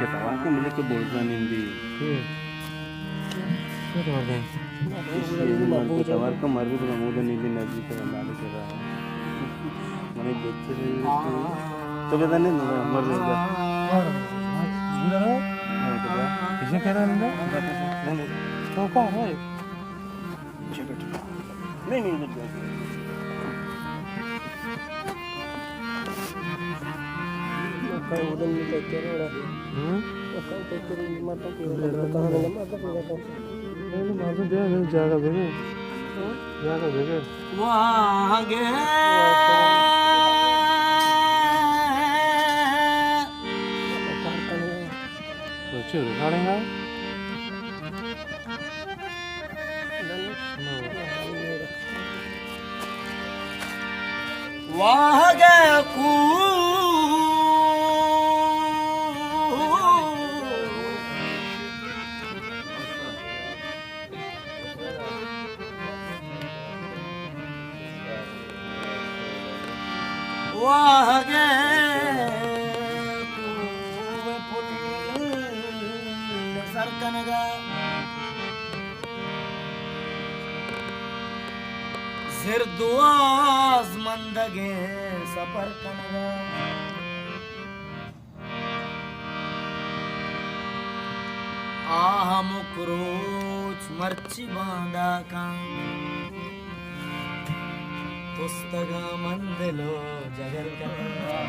Ketawa kan banyak kebosan ini. Ketawar ka marri bula muda nili nabi ka mali kera. Mane becche to bedane no marri ka. किसे कह रहा है नहीं तो कहाँ है नहीं नहीं नहीं कहीं उधर नहीं लेके रहा कहीं लेके मत कहाँ नहीं मत नहीं मार दे जाएगा बेगे जाएगा बेगे वहाँ गए चल खाएगा वाह गया वाह सरकनगा जिरदुआज मंदगे सफर कनगा आह मुकरोच मर्ची बांधा का पुस्तका मंदिलो जगर कनगा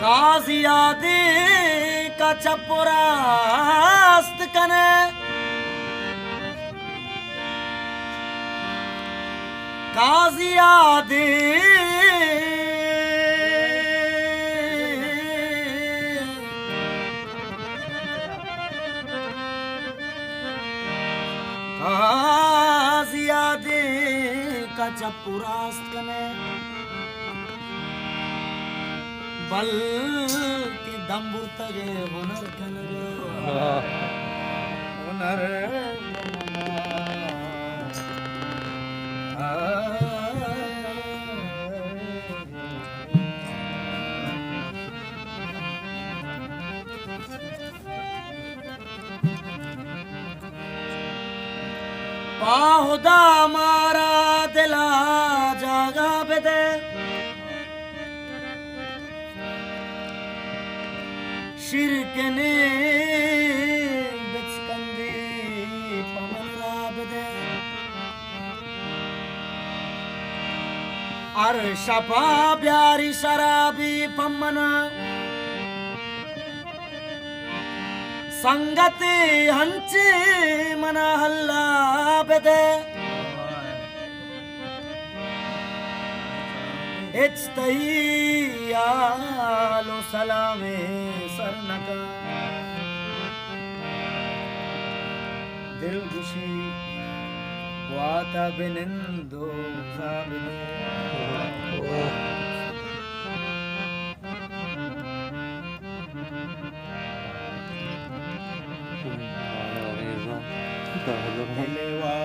काजियादे का चपुरास्त कने काजियादे काजियादे का चपुरास्त कने बल के दम्बुर्तगे हुनर कनगे हुनर पाहुदा मारा दिला जागा बेदे शिरकने बिचकंदे पवन राबदे अर शपा प्यारी शराबी पम्मना संगते हंचे मना हल्ला बेदे इच्तहियालो सलामे सरनका दिल खुशी वाता बिनिंदो जाबिने दिलवा